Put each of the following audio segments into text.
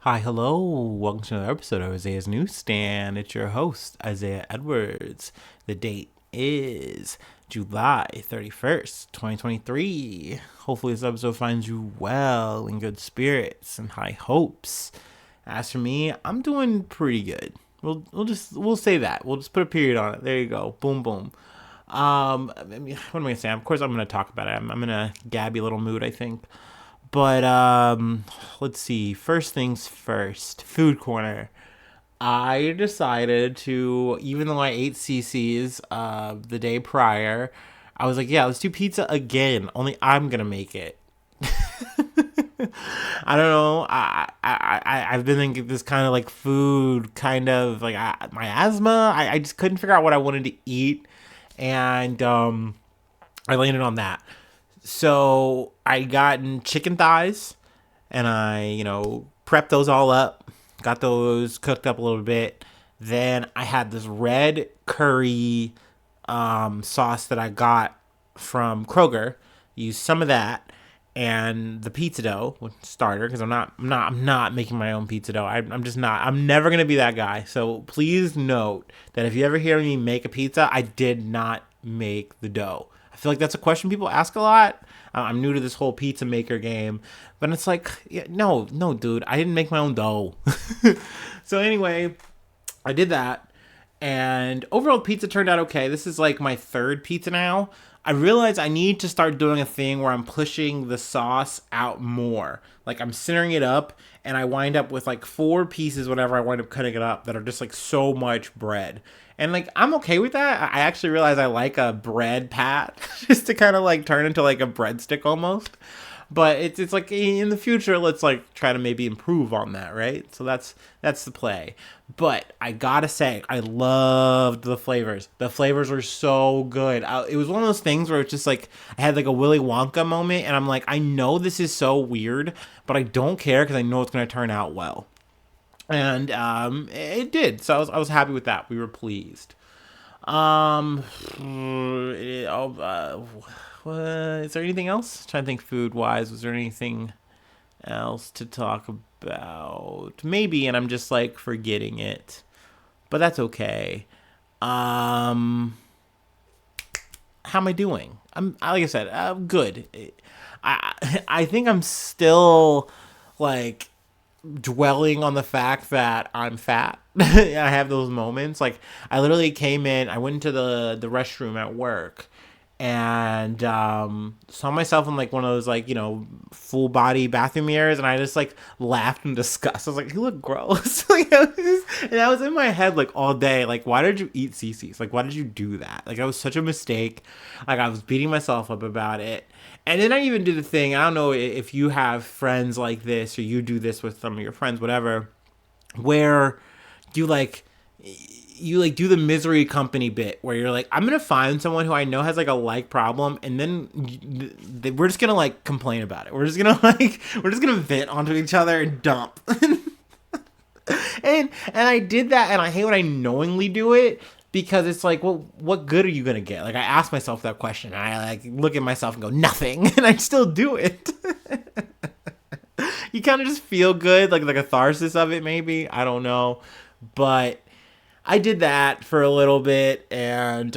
Hi, hello. Welcome to another episode of Isaiah's Newsstand. It's your host, Isaiah Edwards. The date is July 31st, 2023. Hopefully, this episode finds you well, in good spirits, and high hopes. As for me, I'm doing pretty good. We'll say that. We'll just put a period on it. There you go. Boom, boom. I mean, what am I gonna say? Of course, I'm gonna talk about it. I'm in a gabby little mood, I think. But let's see. First things first. Food corner. I decided to, even though I ate CC's the day prior, I was like, yeah, let's do pizza again. Only I'm gonna make it. I don't know. I've been in this kind of like food kind of like my asthma. I just couldn't figure out what I wanted to eat, and I landed on that. So I gotten chicken thighs, and I prepped those all up, got those cooked up a little bit. Then I had this red curry sauce that I got from Kroger. Used some of that and the pizza dough starter because I'm not making my own pizza dough. I'm just not. I'm never gonna be that guy. So please note that if you ever hear me make a pizza, I did not make the dough. I feel like that's a question people ask a lot. I'm new to this whole pizza maker game, but it's like, yeah, no, no, dude, I didn't make my own dough. So anyway, I did that, and overall pizza turned out okay. This is like my third pizza now. I realize I need to start doing a thing where I'm pushing the sauce out more. Like I'm centering it up, and I wind up with like four pieces whenever I wind up cutting it up that are just like so much bread. And like I'm okay with that. I actually realize I like a bread pat just to kind of like turn into like a breadstick almost. But it's like in the future, let's like try to maybe improve on that, right? So that's the play. But I gotta say, I loved the flavors. The flavors were so good. It was one of those things where it's just like I had like a Willy Wonka moment, and I'm like, I know this is so weird, but I don't care because I know it's gonna turn out well, and it did. So I was happy with that. We were pleased. Um, what, is there anything else? I'm trying to think food wise. Was there anything else to talk about? Maybe, and I'm just like forgetting it, but that's okay. Um, how am I doing? I'm like I said, I'm good. I think I'm still like dwelling on the fact that I'm fat. I have those moments. Like I literally came in, I went into the restroom at work and saw myself in like one of those like full body bathroom mirrors, and I just like laughed in disgust. I was like, "You look gross." Like, and I was in my head like all day, like, "Why did you eat CC's? Like, why did you do that? Like, that was such a mistake." Like, I was beating myself up about it. And then I even did the thing. I don't know if you have friends like this or you do this with some of your friends, whatever, where you like do the misery company bit where you're like, I'm gonna find someone who I know has like a like problem, and then we're just gonna like complain about it. We're just gonna like we're just gonna vent onto each other and dump. And I did that, and I hate when I knowingly do it because it's like, well, what good are you gonna get? Like I ask myself that question, and I like look at myself and go nothing, and I still do it. You kind of just feel good, like the catharsis of it, maybe. I don't know, but I did that for a little bit, and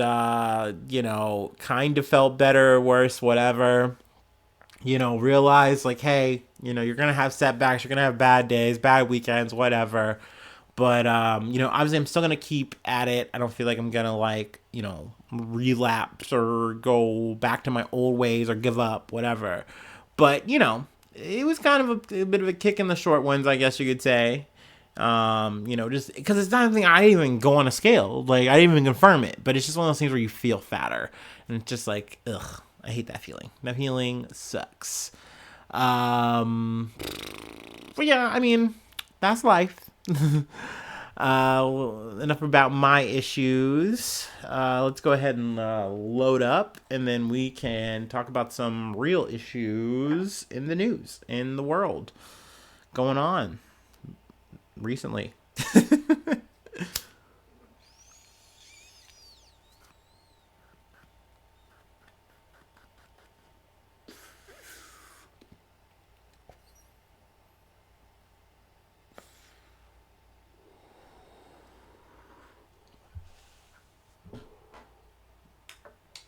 kind of felt better, worse, whatever. Realize like, hey, you're gonna have setbacks, you're gonna have bad days, bad weekends, whatever. But obviously, I'm still gonna keep at it. I don't feel like I'm gonna like relapse or go back to my old ways or give up, whatever. But it was kind of a bit of a kick in the short ones, I guess you could say. Just because it's not anything I didn't even go on a scale. Like I didn't even confirm it, but it's just one of those things where you feel fatter, and it's just like, ugh, I hate that feeling. That feeling sucks. Um, but yeah, I mean, that's life. Enough about my issues. Let's go ahead and load up, and then we can talk about some real issues in the news, in the world, going on recently.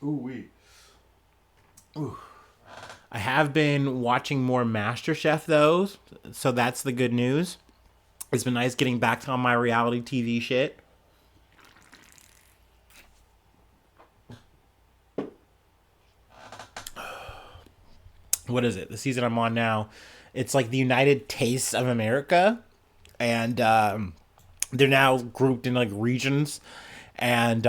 Ooh wee. Ooh. I have been watching more MasterChef though, so that's the good news. It's been nice getting back on my reality TV shit. What is it? The season I'm on now, it's like the United Tastes of America, and they're now grouped in like regions, and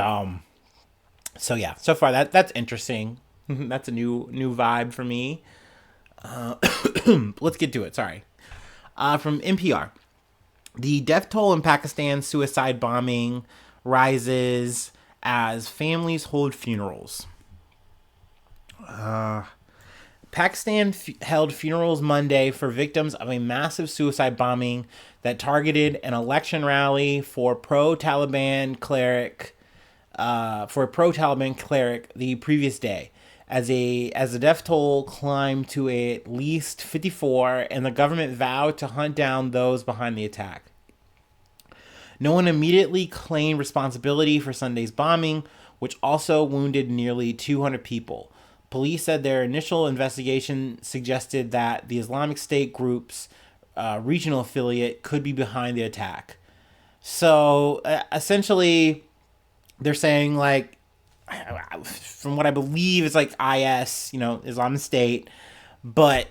so yeah, so far that's interesting. That's a new vibe for me. Let's get to it. Sorry. From NPR, the death toll in Pakistan's suicide bombing rises as families hold funerals. Pakistan held funerals Monday for victims of a massive suicide bombing that targeted an election rally for a pro-Taliban cleric the previous day. As the death toll climbed to at least 54, and the government vowed to hunt down those behind the attack. No one immediately claimed responsibility for Sunday's bombing, which also wounded nearly 200 people. Police said their initial investigation suggested that the Islamic State group's regional affiliate could be behind the attack. So essentially, they're saying like, from what I believe, it's like IS, Islamic State, but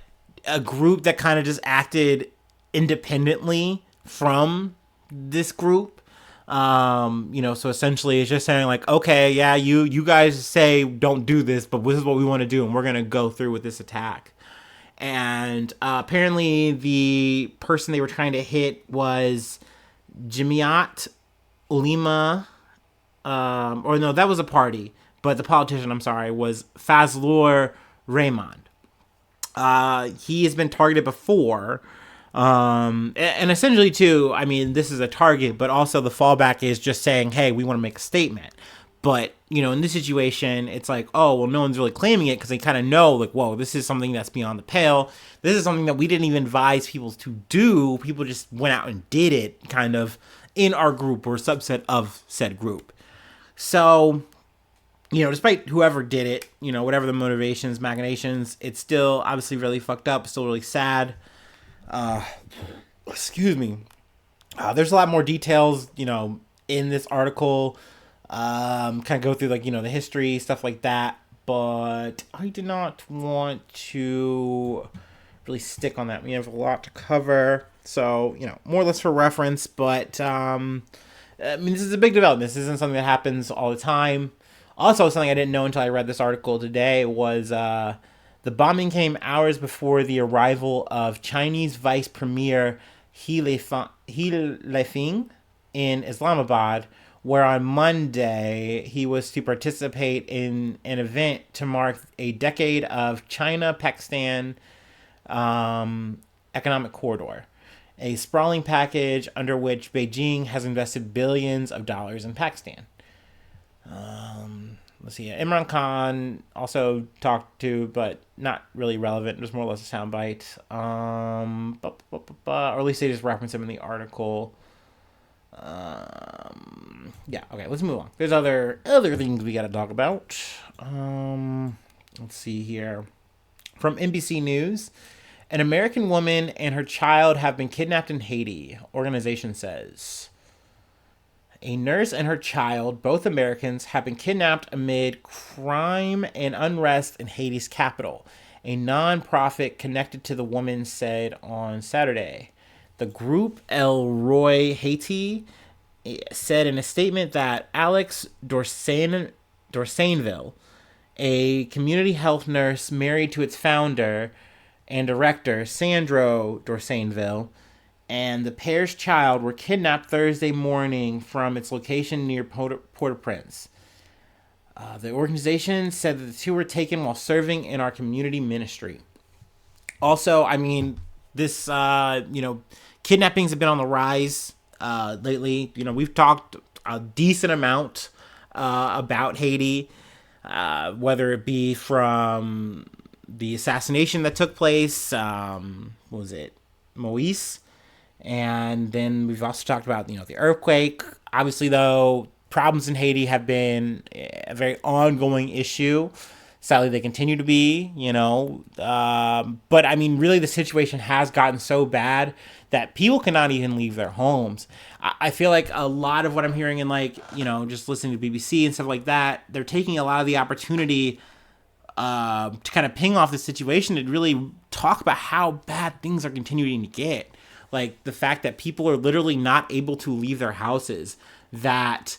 a group that kind of just acted independently from this group. So essentially it's just saying like, okay, yeah, you guys say don't do this, but this is what we want to do, and we're going to go through with this attack. And apparently the person they were trying to hit was Jamiat Ulema, or no, that was a party, but the politician, I'm sorry, was Fazlur Rahman. He has been targeted before. And essentially too, I mean, this is a target, but also the fallback is just saying, hey, we want to make a statement. But, in this situation, it's like, oh, well, no one's really claiming it because they kind of know, like, whoa, this is something that's beyond the pale. This is something that we didn't even advise people to do. People just went out and did it kind of in our group or subset of said group. So, despite whoever did it, whatever the motivations, machinations, it's still obviously really fucked up. It's still really sad. Excuse me. There's a lot more details, in this article. Kind of go through like, the history, stuff like that. But I did not want to really stick on that. We have a lot to cover. So, more or less for reference. But, this is a big development. This isn't something that happens all the time. Also, something I didn't know until I read this article today was, the bombing came hours before the arrival of Chinese Vice Premier He Lifeng in Islamabad, where on Monday he was to participate in an event to mark a decade of China-Pakistan economic corridor, a sprawling package under which Beijing has invested billions of dollars in Pakistan. Let's see. Imran Khan also talked to, but not really relevant. Just more or less a soundbite. Or at least they just reference him in the article. Yeah. Okay. Let's move on. There's other things we got to talk about. Let's see here. From NBC News, an American woman and her child have been kidnapped in Haiti. Organization says. A nurse and her child, both Americans, have been kidnapped amid crime and unrest in Haiti's capital, a non-profit connected to the woman said on Saturday. The group El Roy Haiti said in a statement that Alex Dorsainvil, a community health nurse married to its founder and director, Sandro Dorsainvil, and the pair's child were kidnapped Thursday morning from its location near Port-au-Prince. The organization said that the two were taken while serving in our community ministry. Also, I mean, this, kidnappings have been on the rise lately. We've talked a decent amount about Haiti, whether it be from the assassination that took place, what was it, Moise? And then we've also talked about, the earthquake. Obviously, though, problems in Haiti have been a very ongoing issue. Sadly, they continue to be, but I mean, really, the situation has gotten so bad that people cannot even leave their homes. I feel like a lot of what I'm hearing in, like, just listening to BBC and stuff like that, they're taking a lot of the opportunity to kind of ping off the situation and really talk about how bad things are continuing to get. Like the fact that people are literally not able to leave their houses, that,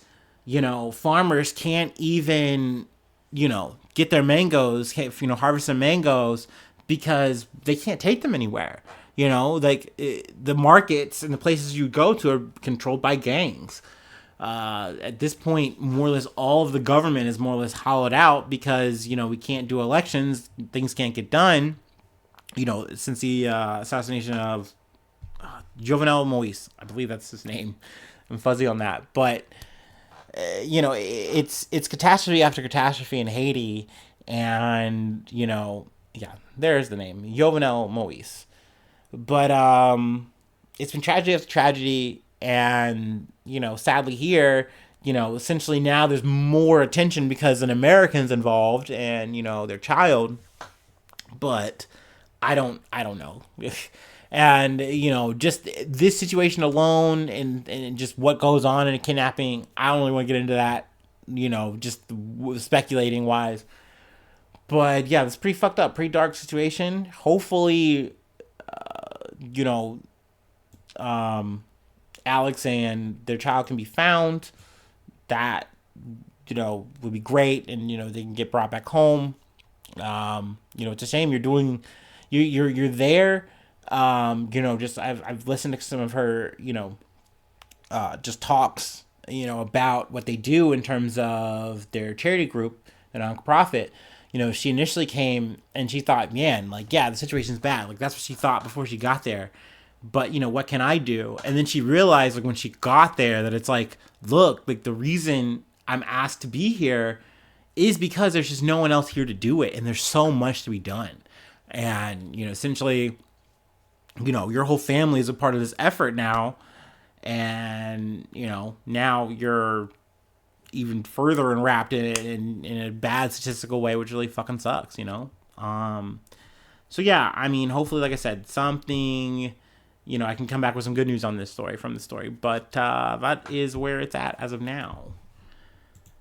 farmers can't even, get their mangoes, harvest their mangoes because they can't take them anywhere. The markets and the places you go to are controlled by gangs. At this point, more or less all of the government is more or less hollowed out because, we can't do elections, things can't get done, since the assassination of Jovenel Moise. I believe that's his name. I'm fuzzy on that. But, it's catastrophe after catastrophe in Haiti. And, there's the name, Jovenel Moise. But it's been tragedy after tragedy. And, sadly here, essentially now there's more attention because an American's involved and, their child. But I don't know. And, just this situation alone and just what goes on in a kidnapping, I don't really want to get into that, just speculating wise. But yeah, it's pretty fucked up, pretty dark situation. Hopefully, Alex and their child can be found. That, would be great. And, they can get brought back home. It's a shame you're there. I've listened to some of her, just talks, about what they do in terms of their charity group, an nonprofit. She initially came and she thought, man, like, yeah, the situation's bad. Like, that's what she thought before she got there. But, what can I do? And then she realized, like, when she got there that it's like, look, like, the reason I'm asked to be here is because there's just no one else here to do it. And there's so much to be done. And, essentially, your whole family is a part of this effort now. And, now you're even further enwrapped in it in a bad statistical way, which really fucking sucks, So, yeah, I mean, hopefully, like I said, something, I can come back with some good news on this story, from the story. But that is where it's at as of now.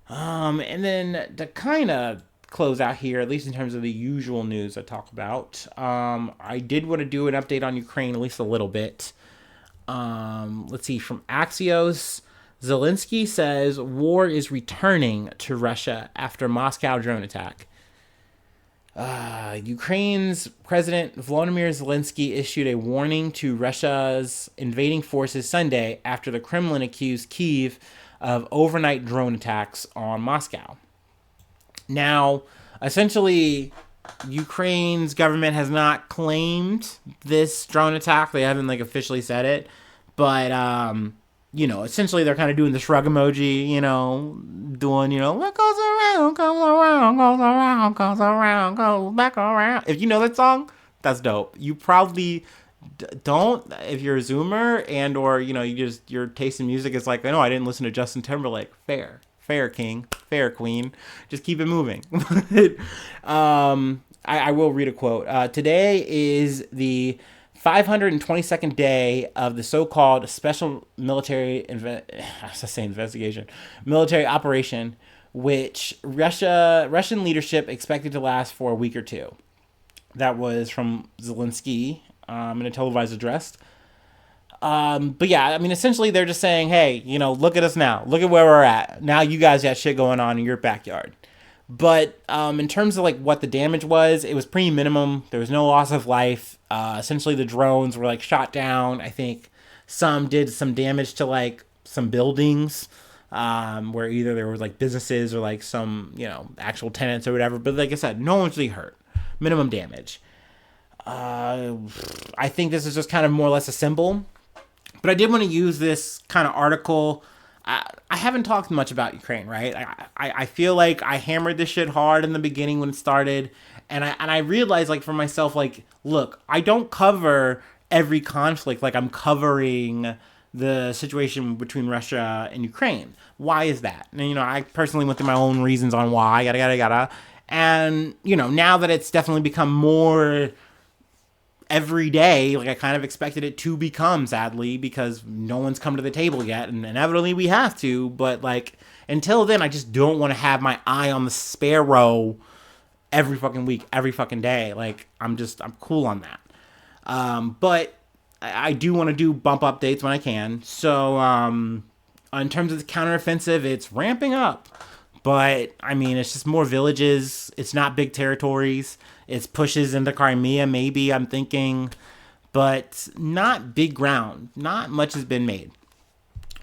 And then to kind of close out here, at least in terms of the usual news I talk about, I did want to do an update on Ukraine, at least a little bit. Let's see, from Axios, Zelensky says war is returning to Russia after Moscow drone attack. Ukraine's President Volodymyr Zelensky issued a warning to Russia's invading forces Sunday after the Kremlin accused Kyiv of overnight drone attacks on Moscow. Now, essentially, Ukraine's government has not claimed this drone attack. They haven't, like, officially said it. But, essentially they're kind of doing the shrug emoji, doing, what goes around, goes around, goes around, goes around, goes back around. If you know that song, that's dope. You probably don't if you're a Zoomer and or, your taste in music is like, I didn't listen to Justin Timberlake. Fair king, fair queen. Just keep it moving. I will read a quote. Today is the 522nd day of the so-called special military military operation, which Russian leadership expected to last for a week or two. That was from Zelensky in a televised address. But yeah, I mean, essentially they're just saying, hey, look at us now. Look at where we're at. Now you guys got shit going on in your backyard. But in terms of like what the damage was, it was pretty minimum. There was no loss of life. Essentially the drones were like shot down. I think some did some damage to like some buildings where either there was like businesses or like some, actual tenants or whatever. But like I said, no one's really hurt. Minimum damage. I think this is just kind of more or less a symbol. But I did want to use this kind of article. I haven't talked much about Ukraine, right? I feel like I hammered this shit hard in the beginning when it started. And I realized, like, for myself, like, look, I don't cover every conflict like I'm covering the situation between Russia and Ukraine. Why is that? And, I personally went through my own reasons on why, yada, yada, yada. And, now that it's definitely become more every day, like I kind of expected it to become, sadly, because no one's come to the table yet, and inevitably we have to, but like until then, I just don't want to have my eye on the sparrow every fucking week, every fucking day. Like I'm cool on that. But I do want to do bump updates when I can. So in terms of the counteroffensive, it's ramping up. But I mean, it's just more villages. It's not big territories. It's pushes into Crimea, maybe, I'm thinking, but not big ground. Not much has been made.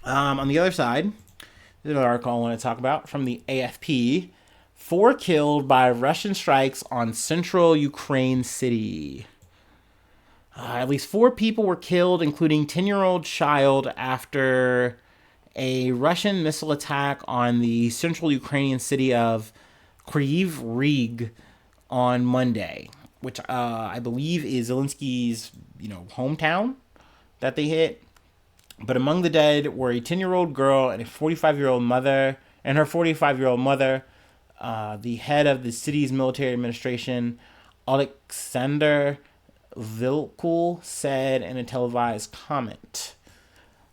On the other side, there's an article I want to talk about from the AFP. 4 killed by Russian strikes on central Ukraine city. At least 4 people were killed, including 10-year-old child, after a Russian missile attack on the central Ukrainian city of Kryvyi Rih on Monday, which I believe is Zelensky's, hometown that they hit. But among the dead were a 10-year-old girl and a 45-year-old mother, and her 45-year-old mother. The head of the city's military administration, Alexander Vilkul, said in a televised comment.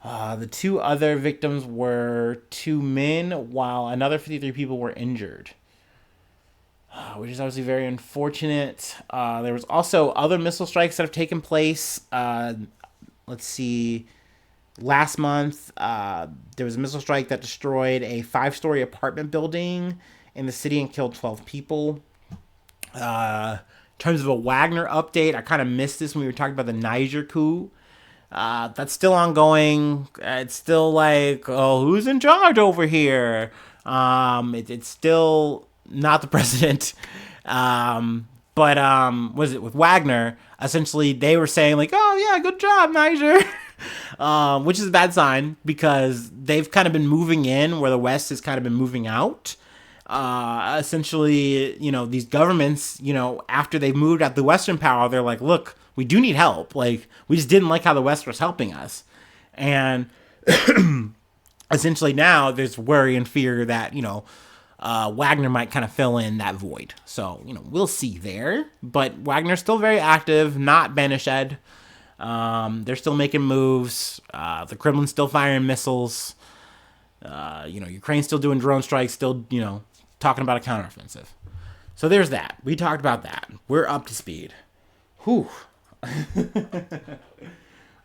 The 2 other victims were 2 men, while another 53 people were injured, which is obviously very unfortunate. There was also other missile strikes that have taken place. Let's see. Last month, there was a missile strike that destroyed a 5-story apartment building in the city and killed 12 people. In terms of a Wagner update, I kind of missed this when we were talking about the Niger coup. That's still ongoing. It's still like, oh, who's in charge over here? It's still not the president. But was it with Wagner? Essentially, they were saying like, oh yeah, good job, Niger. Which is a bad sign because they've kind of been moving in where the West has kind of been moving out. Essentially, these governments, after they moved out the Western power, they're like, look, we do need help. Like, we just didn't like how the West was helping us. And essentially now there's worry and fear that, Wagner might kind of fill in that void. So, we'll see there. But Wagner's still very active, not banished. They're still making moves. The Kremlin's still firing missiles. Ukraine's still doing drone strikes, still, talking about a counteroffensive. So there's that. We talked about that. We're up to speed. Whew.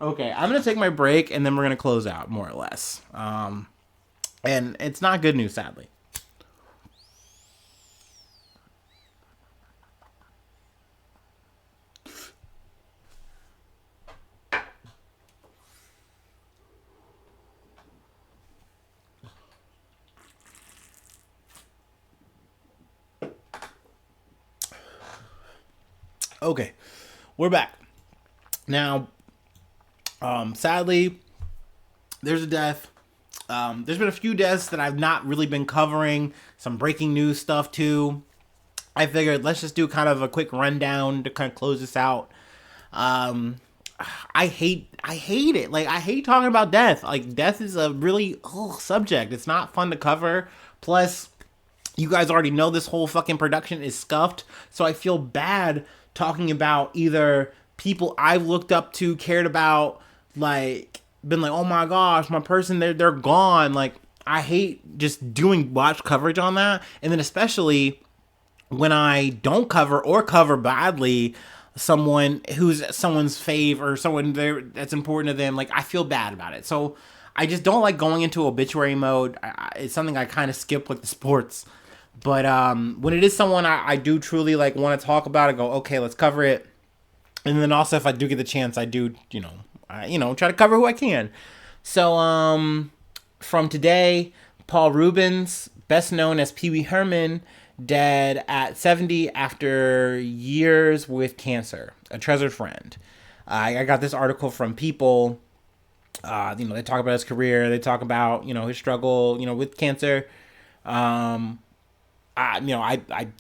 Okay, I'm going to take my break, and then we're going to close out, more or less. And it's not good news, sadly. Okay, we're back. Now, sadly, there's a death. There's been a few deaths that I've not really been covering. Some breaking news stuff, too. I figured let's just do kind of a quick rundown to kind of close this out. I hate it. Like, I hate talking about death. Like, death is a really subject. It's not fun to cover. Plus, you guys already know this whole fucking production is scuffed. So I feel bad talking about either people I've looked up to, cared about, like, been like, oh my gosh, my person, they're gone. Like, I hate just doing watch coverage on that. And then especially when I don't cover or cover badly someone who's someone's fave or someone there that's important to them, like, I feel bad about it. So I just don't like going into obituary mode. It's something I kind of skip with the sports. But when it is someone I do truly like want to talk about, I go, okay, let's cover it. And then also if I do get the chance, I do, try to cover who I can. So from today, Paul Rubens, best known as Pee Wee Herman, dead at 70 after years with cancer, a treasured friend. I got this article from People. They talk about his career. They talk about, his struggle, with cancer. I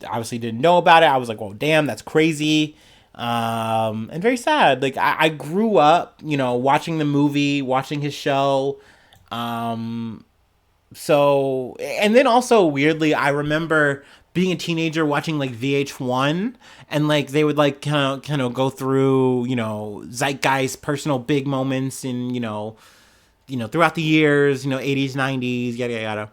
obviously didn't know about it. I was like, well, damn, that's crazy. And very sad. Like I grew up, watching the movie, watching his show. Um, so and then also weirdly, I remember being a teenager watching like VH1, and like they would like kind of go through zeitgeist personal big moments in throughout the years, 80s, 90s, yada yada yada.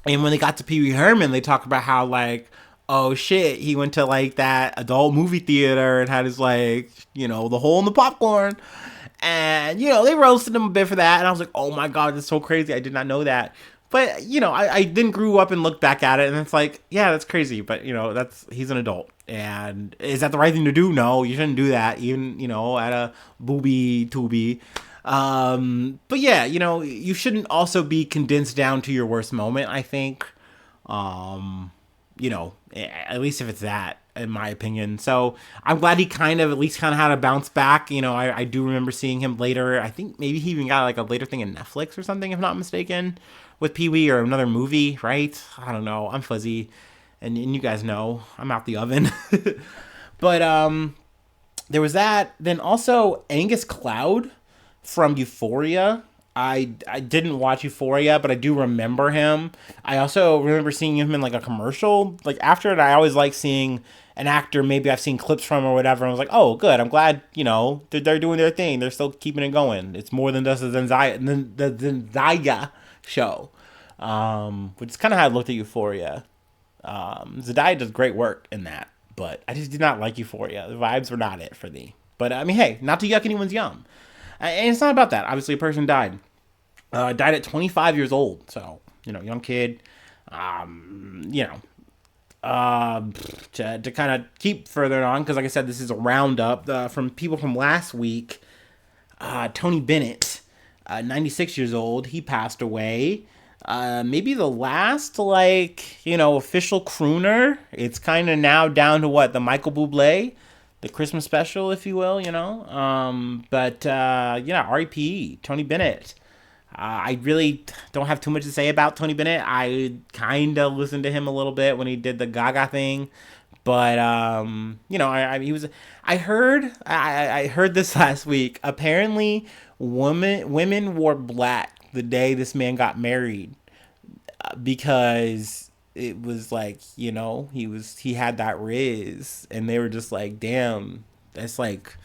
And when they got to Pee Wee Herman, they talked about how like, oh shit, he went to like that adult movie theater and had his like, the hole in the popcorn. And, they roasted him a bit for that. And I was like, oh my God, that's so crazy. I did not know that. But, I didn't grew up and look back at it. And it's like, yeah, that's crazy. But, he's an adult. And is that the right thing to do? No, you shouldn't do that. Even, at a booby tuby. But yeah, you shouldn't also be condensed down to your worst moment, I think. At least if it's that, in my opinion. So I'm glad he at least had a bounce back. I do remember seeing him later. I think maybe he even got like a later thing in Netflix or something, if not mistaken, with Pee Wee or another movie, right? I don't know. I'm fuzzy. And you guys know I'm out the oven. But there was that. Then also Angus Cloud from Euphoria. I didn't watch Euphoria, but I do remember him. I also remember seeing him in like a commercial. Like after it, I always like seeing an actor maybe I've seen clips from or whatever. And I was like, oh, good. I'm glad, they're doing their thing. They're still keeping it going. It's more than just the Zendaya show, which is kind of how I looked at Euphoria. Zendaya does great work in that, but I just did not like Euphoria. The vibes were not it for me. But I mean, hey, not to yuck anyone's yum. And it's not about that. Obviously, a person died. Died at 25 years old. So, young kid. To kind of keep further on, because like I said, this is a roundup from people from last week. Tony Bennett, 96 years old. He passed away. Maybe the last, official crooner. It's kind of now down to what? The Michael Bublé? The Christmas special, if you will, R.I.P. Tony Bennett. I really don't have too much to say about Tony Bennett. I kind of listened to him a little bit when he did the Gaga thing, but he was. I heard this last week. Apparently, women wore black the day this man got married, because it was like, he had that riz, and they were just like, damn, that's like,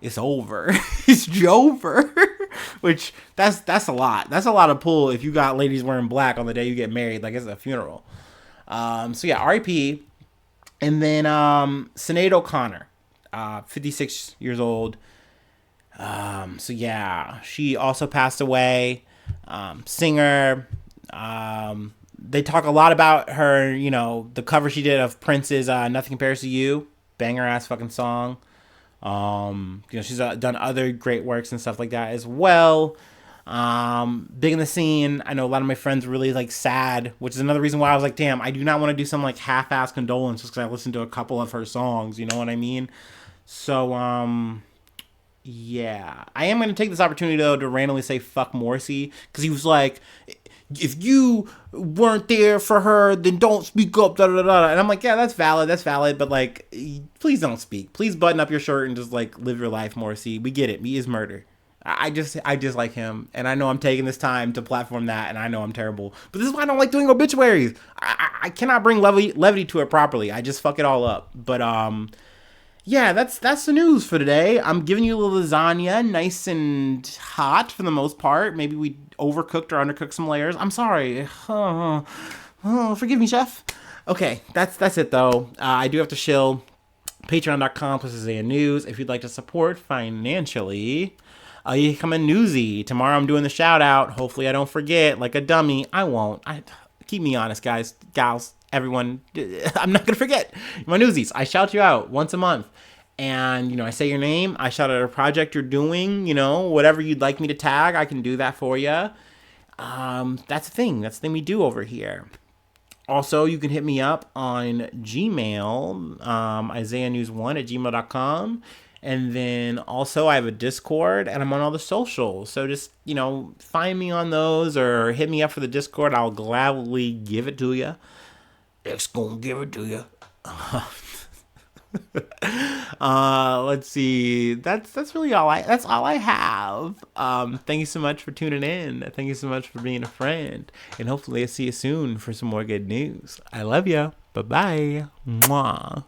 it's over. It's over. Which that's a lot. That's a lot of pull if you got ladies wearing black on the day you get married, like it's a funeral. So yeah, R.I.P. And then Sinead O'Connor, 56 years old. So yeah, she also passed away. Singer. They talk a lot about her, the cover she did of Prince's Nothing Compares to You. Banger ass fucking song. She's done other great works and stuff like that as well. Big in the scene. I know a lot of my friends were really like sad, which is another reason why I was like, damn, I do not want to do some like half-ass condolence just because I listened to a couple of her songs. You know what I mean? So, yeah. I am going to take this opportunity, though, to randomly say fuck Morrissey, because he was like, if you weren't there for her, then don't speak up, da da da. And I'm like, yeah, that's valid, but like, please don't speak. Please button up your shirt and just like live your life, Morrissey. We get it. Me is murder. I just like him, and I know I'm taking this time to platform that, and I know I'm terrible. But this is why I don't like doing obituaries. I cannot bring levity to it properly. I just fuck it all up. But yeah, that's the news for today. I'm giving you a little lasagna, nice and hot for the most part. Maybe we overcooked or undercooked some layers. I'm sorry. Forgive me, chef. Okay, that's it though. I do have to shill. Patreon.com/Isaiah News. If you'd like to support financially, you come in newsy. Tomorrow I'm doing the shout out. Hopefully I don't forget like a dummy. I won't. Keep me honest, guys, gals, everyone. I'm not gonna forget my newsies. I shout you out once a month. And, I say your name, I shout out a project you're doing, whatever you'd like me to tag, I can do that for you. That's the thing. That's the thing we do over here. Also, you can hit me up on Gmail, isaiahnews1@gmail.com. And then also I have a Discord, and I'm on all the socials. So just, find me on those or hit me up for the Discord. I'll gladly give it to you. It's gonna give it to you. Let's see. That's really all I have. Thank you so much for tuning in. Thank you so much for being a friend. And hopefully I'll see you soon for some more good news. I love you. Bye bye. Mwah.